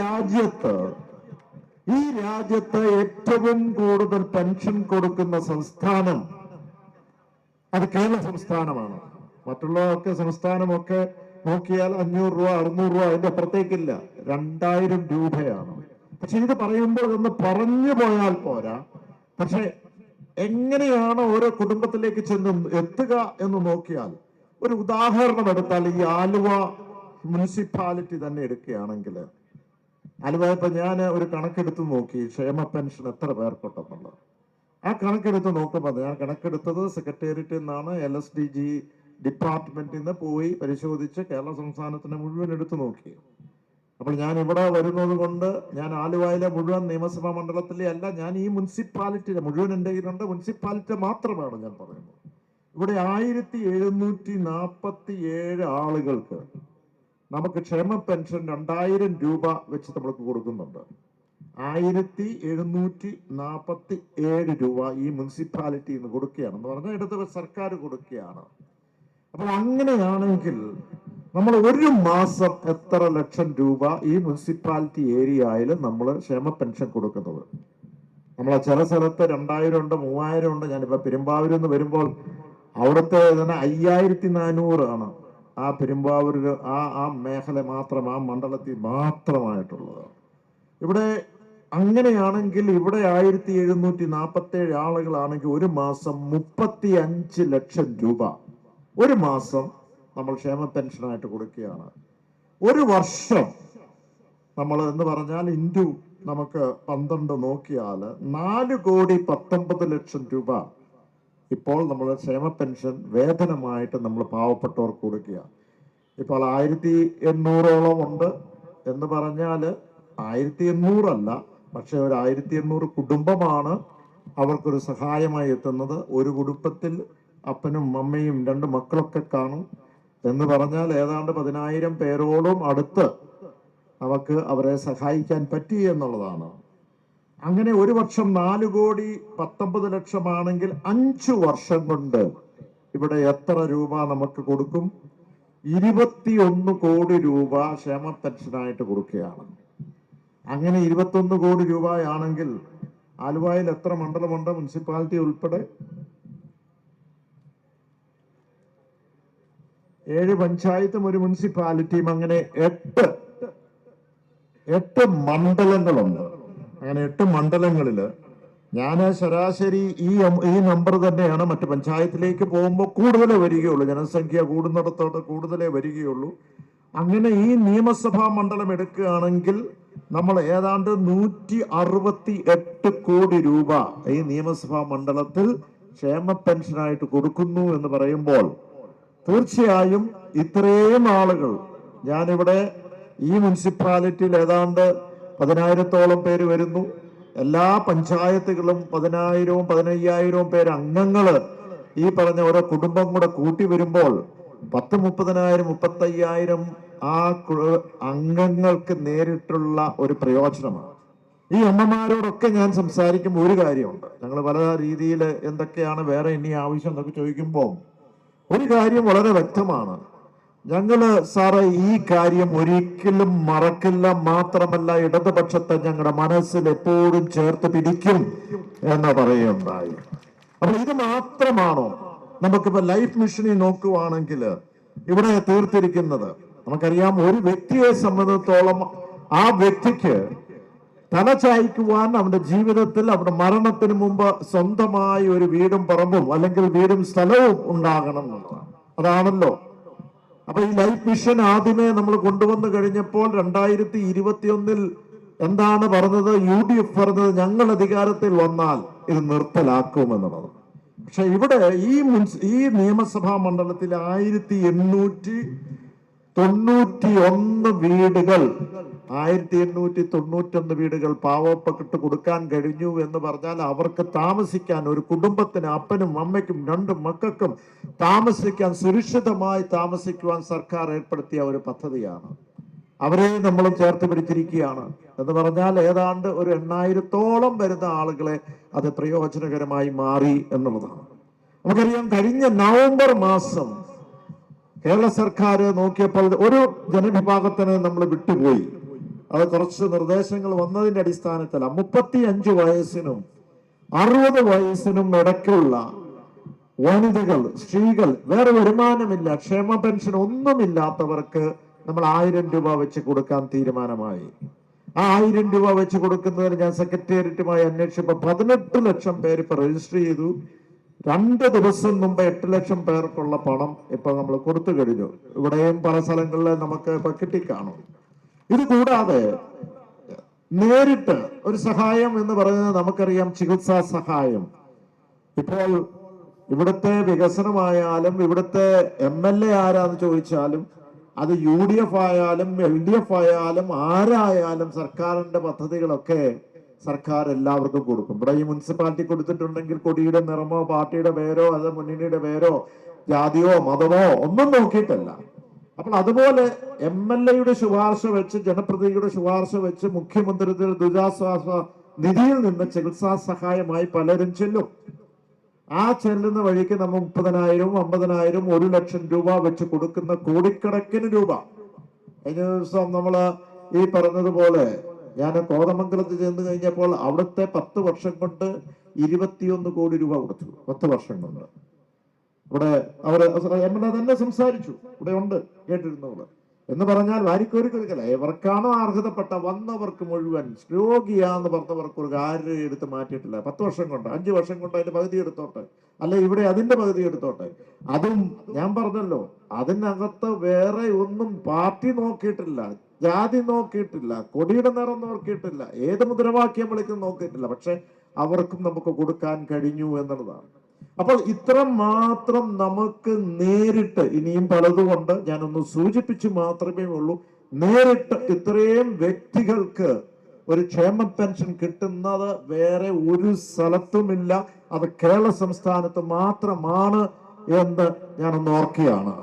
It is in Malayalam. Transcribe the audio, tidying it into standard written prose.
രാജ്യത്ത് ഈ രാജ്യത്ത് ഏറ്റവും കൂടുതൽ പെൻഷൻ കൊടുക്കുന്ന സംസ്ഥാനം അത് കേരള സംസ്ഥാനമാണ്. മറ്റുള്ളതൊക്കെ സംസ്ഥാനമൊക്കെ നോക്കിയാൽ 500 രൂപ 600 രൂപ അതിന്റെ അപ്പുറത്തേക്കില്ല, 2000 രൂപയാണ്. പക്ഷെ ഇത് പറയുമ്പോൾ ഒന്ന് പറഞ്ഞു പോയാൽ പോരാ. പക്ഷെ എങ്ങനെയാണ് ഓരോ കുടുംബത്തിലേക്ക് ചെന്ന് എത്തുക എന്ന് നോക്കിയാൽ, ഒരു ഉദാഹരണം എടുത്താൽ ഈ ആലുവ മുനിസിപ്പാലിറ്റി തന്നെ എടുക്കുകയാണെങ്കിൽ, ആലുവ ഇപ്പൊ ഞാൻ ഒരു കണക്കെടുത്ത് നോക്കി ക്ഷേമ പെൻഷൻ എത്ര പേർക്കുണ്ടെന്നുള്ളത്. ആ കണക്കെടുത്ത് നോക്കുമ്പോൾ ഞാൻ കണക്കെടുത്തത് സെക്രട്ടേറിയറ്റിൽ നിന്നാണ്, LSDG ഡിപ്പാർട്ട്മെന്റിൽ നിന്ന് പോയി പരിശോധിച്ച് കേരള സംസ്ഥാനത്തിന് മുഴുവൻ എടുത്തു നോക്കി. അപ്പോൾ ഞാൻ ഇവിടെ വരുന്നത് കൊണ്ട് ഞാൻ ആലുവയിലെ മുഴുവൻ നിയമസഭാ മണ്ഡലത്തിലെ അല്ല, ഞാൻ ഈ മുനിസിപ്പാലിറ്റിയിലെ മുഴുവൻ എൻ്റെ കയ്യിലുണ്ട്, മുനിസിപ്പാലിറ്റി മാത്രമാണ് ഞാൻ പറയുന്നത്. ഇവിടെ 1747 ആളുകൾക്ക് നമുക്ക് ക്ഷേമ പെൻഷൻ 2000 രൂപ വെച്ച് നമ്മൾക്ക് കൊടുക്കുന്നുണ്ട്. 1747 രൂപ ഈ മുനിസിപ്പാലിറ്റിയിൽ നിന്ന് കൊടുക്കുകയാണെന്ന് പറഞ്ഞാൽ ഇടത് സർക്കാർ കൊടുക്കുകയാണ്. അപ്പോൾ അങ്ങനെയാണെങ്കിൽ നമ്മൾ ഒരു മാസം എത്ര ലക്ഷം രൂപ ഈ മുനിസിപ്പാലിറ്റി ഏരിയയിൽ നമ്മൾ ക്ഷേമ പെൻഷൻ കൊടുക്കുന്നത്? നമ്മളെ ചില സ്ഥലത്ത് 2000 ഉണ്ട്, 3000 ഉണ്ട്. ഞാനിപ്പോ പെരുമ്പാവൂരിൽ നിന്ന് വരുമ്പോൾ അവിടുത്തെ തന്നെ 5400 ആണ് ആ പെരുമ്പാവൂര് ആ മേഖല മാത്രം, ആ മണ്ഡലത്തിൽ മാത്രമായിട്ടുള്ളത്. ഇവിടെ അങ്ങനെയാണെങ്കിൽ ഇവിടെ 1747 ആളുകളാണെങ്കിൽ ഒരു മാസം 35 ലക്ഷം രൂപ ഒരു മാസം നമ്മൾ ക്ഷേമ പെൻഷനായിട്ട് കൊടുക്കുകയാണ്. ഒരു വർഷം നമ്മൾ എന്ന് പറഞ്ഞാൽ ഇൻറ്റു നമുക്ക് 12 നോക്കിയാൽ 4,19,00,000 രൂപ ഇപ്പോൾ നമ്മൾ ക്ഷേമ പെൻഷൻ വേതനമായിട്ട് നമ്മൾ പാവപ്പെട്ടവർക്ക് കൊടുക്കുക. ഇപ്പോൾ 1800ഓളം ഉണ്ട് എന്ന് പറഞ്ഞാൽ 1800 അല്ല, പക്ഷെ ഒരു 1800 കുടുംബമാണ് അവർക്കൊരു സഹായമായി എത്തുന്നത്. ഒരു കുടുംബത്തിൽ അപ്പനും അമ്മയും 2 മക്കളൊക്കെ കാണും എന്ന് പറഞ്ഞാൽ ഏതാണ്ട് 10,000 പേരോളം അടുത്ത് നമുക്ക് അവരെ സഹായിക്കാൻ പറ്റി എന്നുള്ളതാണ്. അങ്ങനെ ഒരു വർഷം 4,19,00,000 ആണെങ്കിൽ 5 വർഷം കൊണ്ട് ഇവിടെ എത്ര രൂപ നമുക്ക് കൊടുക്കും? 21 കോടി രൂപ ക്ഷേമ പെൻഷനായിട്ട് കൊടുക്കുകയാണ്. അങ്ങനെ 21 കോടി രൂപയാണെങ്കിൽ ആലുവയിൽ എത്ര മണ്ഡലമുണ്ട് മുനിസിപ്പാലിറ്റി ഉൾപ്പെടെ? 7 പഞ്ചായത്തും ഒരു മുനിസിപ്പാലിറ്റിയും, അങ്ങനെ 8 മണ്ഡലങ്ങളുണ്ട്. അങ്ങനെ 8 മണ്ഡലങ്ങളില് ഞാൻ ശരാശരി ഈ നമ്പർ തന്നെയാണ് മറ്റു പഞ്ചായത്തിലേക്ക് പോകുമ്പോൾ കൂടുതലേ വരികയുള്ളൂ, ജനസംഖ്യ കൂടുന്നിടത്തോട്ട് കൂടുതലേ വരികയുള്ളൂ. അങ്ങനെ ഈ നിയമസഭാ മണ്ഡലം എടുക്കുകയാണെങ്കിൽ നമ്മൾ ഏതാണ്ട് 168 കോടി രൂപ ഈ നിയമസഭാ മണ്ഡലത്തിൽ ക്ഷേമ പെൻഷനായിട്ട് കൊടുക്കുന്നു എന്ന് പറയുമ്പോൾ തീർച്ചയായും ഇത്രയും ആളുകൾ, ഞാനിവിടെ ഈ മുനിസിപ്പാലിറ്റിയിൽ ഏതാണ്ട് 10,000-ഓളം പേര് വരുന്നു. എല്ലാ പഞ്ചായത്തുകളും 10,000-ഉം 15,000-ഉം പേര് അംഗങ്ങള് ഈ പറഞ്ഞ ഓരോ കുടുംബം കൂടെ കൂട്ടി വരുമ്പോൾ 10,000-30,000 35,000 ആ അംഗങ്ങൾക്ക് നേരിട്ടുള്ള ഒരു പ്രയോജനമാണ്. ഈ അമ്മമാരോടൊക്കെ ഞാൻ സംസാരിക്കുമ്പോൾ ഒരു കാര്യമുണ്ട്, ഞങ്ങൾ പല രീതിയിൽ എന്തൊക്കെയാണ് വേറെ ഇനി ആവശ്യം എന്നൊക്കെ ചോദിക്കുമ്പോൾ ഒരു കാര്യം വളരെ വ്യക്തമാണ്. ഞങ്ങള് സാറേ ഈ കാര്യം ഒരിക്കലും മറക്കില്ല, മാത്രമല്ല ഇടതുപക്ഷത്തെ ഞങ്ങളുടെ മനസ്സിൽ എപ്പോഴും ചേർത്ത് പിടിക്കും എന്ന് പറയുണ്ടായി. അപ്പൊ ഇത് മാത്രമാണോ? നമുക്കിപ്പോ ലൈഫ് മിഷനിൽ നോക്കുവാണെങ്കിൽ ഇവിടെ തീർത്തിരിക്കുന്നത് നമുക്കറിയാം. ഒരു വ്യക്തിയെ സംബന്ധിച്ചിടത്തോളം ആ വ്യക്തിക്ക് തല ചായ്ക്കുവാൻ അവന്റെ ജീവിതത്തിൽ അവരുടെ മരണത്തിന് മുമ്പ് സ്വന്തമായി ഒരു വീടും പറമ്പും അല്ലെങ്കിൽ വീടും സ്ഥലവും ഉണ്ടാകണം എന്നുള്ളതാണ്. അതാണല്ലോ. അപ്പൊ ഈ ലൈഫ് മിഷൻ ആദ്യമേ നമ്മൾ കൊണ്ടുവന്നു കഴിഞ്ഞപ്പോൾ 2021 എന്താണ് പറഞ്ഞത്? UDF പറഞ്ഞത് ഞങ്ങൾ അധികാരത്തിൽ വന്നാൽ ഇത് നിർത്തലാക്കുമെന്നുള്ളത്. പക്ഷെ ഇവിടെ ഈ നിയമസഭാ മണ്ഡലത്തിൽ 1891 വീടുകൾ 1891 വീടുകൾ പാവപ്പെട്ട് കൊടുക്കാൻ കഴിഞ്ഞു എന്ന് പറഞ്ഞാൽ അവർക്ക് താമസിക്കാൻ, ഒരു കുടുംബത്തിന് അപ്പനും അമ്മയ്ക്കും 2 മക്കൾക്കും താമസിക്കാൻ, സുരക്ഷിതമായി താമസിക്കുവാൻ സർക്കാർ ഏർപ്പെടുത്തിയ ഒരു പദ്ധതിയാണ്. അവരെ നമ്മൾ ചേർത്ത് പിടിച്ചിരിക്കുകയാണ് എന്ന് പറഞ്ഞാൽ ഏതാണ്ട് ഒരു 8,000-ഓളം വരുന്ന ആളുകളെ അത് പ്രയോജനകരമായി മാറി എന്നുള്ളതാണ്. നമുക്കറിയാം, കഴിഞ്ഞ നവംബർ മാസം കേരള സർക്കാർ നോക്കിയപ്പോൾ ഒരു ജനവിഭാഗത്തിന് നമ്മൾ വിട്ടുപോയി. അത് കുറച്ച് നിർദ്ദേശങ്ങൾ വന്നതിന്റെ അടിസ്ഥാനത്തിലാണ് 35 വയസ്സിനും 60 വയസ്സിനും ഇടയ്ക്കുള്ള വനിതകൾ, സ്ത്രീകൾ, വേറെ വരുമാനമില്ല, ക്ഷേമ പെൻഷൻ ഒന്നുമില്ലാത്തവർക്ക് നമ്മൾ 1000 രൂപ വെച്ച് കൊടുക്കാൻ തീരുമാനമായി. ആ 1000 രൂപ വെച്ച് കൊടുക്കുന്നതിന് ഞാൻ സെക്രട്ടേറിയറ്റുമായി അന്വേഷിച്ചപ്പോൾ 18 ലക്ഷം പേര് ഇപ്പൊ രജിസ്റ്റർ ചെയ്തു. 2 ദിവസം മുമ്പ് 8 ലക്ഷം പേർക്കുള്ള പണം ഇപ്പൊ നമ്മൾ കൊടുത്തു കഴിഞ്ഞു. ഇവിടെയും പല സ്ഥലങ്ങളിൽ നമുക്ക് ഇപ്പൊ കിട്ടിക്കാണും. ഇത് കൂടാതെ നേരിട്ട് ഒരു സഹായം എന്ന് പറയുന്നത് നമുക്കറിയാം, ചികിത്സാ സഹായം. ഇപ്പോൾ ഇവിടുത്തെ വികസനമായാലും ഇവിടുത്തെ MLA ആരാന്ന് ചോദിച്ചാലും അത് UDF ആയാലും LDF ആയാലും ആരായാലും സർക്കാരിന്റെ പദ്ധതികളൊക്കെ സർക്കാർ എല്ലാവർക്കും കൊടുക്കും. ഇവിടെ ഈ മുനിസിപ്പാലിറ്റി കൊടുത്തിട്ടുണ്ടെങ്കിൽ കൊടിയുടെ നിറമോ പാർട്ടിയുടെ പേരോ അത് മുന്നണിയുടെ പേരോ ജാതിയോ മതമോ ഒന്നും നോക്കിയിട്ടല്ല. അപ്പോൾ അതുപോലെ MLA ശുപാർശ വെച്ച്, ജനപ്രതിനിധിയുടെ ശുപാർശ വെച്ച് മുഖ്യമന്ത്രിയുടെ ദുരിതാശ്വാസ നിധിയിൽ നിന്ന് ചികിത്സാ സഹായമായി പലരും ചെല്ലും. ആ ചെല്ലുന്ന വഴിക്ക് നമ്മൾ 30,000, 50,000, 1 ലക്ഷം രൂപ വെച്ച് കൊടുക്കുന്ന കോടിക്കണക്കിന് രൂപ. കഴിഞ്ഞ ദിവസം നമ്മള് ഈ പറഞ്ഞതുപോലെ ഞാൻ കോതമംഗലത്ത് ചെന്ന് കഴിഞ്ഞപ്പോൾ അവിടുത്തെ 10 വർഷം കൊണ്ട് 21 കോടി രൂപ കൊടുത്തു. 10 വർഷം കൊണ്ട് ഇവിടെ MLA തന്നെ സംസാരിച്ചു, ഇവിടെ ഉണ്ട് കേട്ടിരുന്നവള്. എന്ന് പറഞ്ഞാൽ വാരിക്കോരി കൊടുക്കല, ഇവർക്കാണോ അർഹതപ്പെട്ട വന്നവർക്ക് മുഴുവൻ രോഗിയാന്ന് പറഞ്ഞവർക്ക് ഒരു കാര്യം എടുത്ത് മാറ്റിയിട്ടില്ല. 10 വർഷം കൊണ്ട്, 5 വർഷം കൊണ്ട് അതിന്റെ പകുതി എടുത്തോട്ടെ, അല്ലെ ഇവിടെ അതിന്റെ പകുതി എടുത്തോട്ടെ. അതും ഞാൻ പറഞ്ഞല്ലോ, അതിനകത്ത് വേറെ ഒന്നും പാർട്ടി നോക്കിയിട്ടില്ല, ജാതി നോക്കിയിട്ടില്ല, കൊടിയുടെ നിറം നോക്കിയിട്ടില്ല, ഏത് മുദ്രാവാക്യം വിളിക്കും നോക്കിയിട്ടില്ല. പക്ഷെ അവർക്കും നമുക്ക് കൊടുക്കാൻ കഴിഞ്ഞു എന്നുള്ളതാണ്. അപ്പോൾ ഇത്ര മാത്രം നമുക്ക് നേരിട്ട്, ഇനിയും പലതുകൊണ്ട് ഞാനൊന്ന് സൂചിപ്പിച്ചു മാത്രമേ ഉള്ളൂ, നേരിട്ട് ഇത്രയും വ്യക്തികൾക്ക് ഒരു ക്ഷേമ പെൻഷൻ കിട്ടുന്നത് വേറെ ഒരു സ്ഥലത്തുമില്ല. അത് കേരള സംസ്ഥാനത്ത് മാത്രമാണ് എന്ന് ഞാനൊന്ന് ഓർക്കുകയാണ്.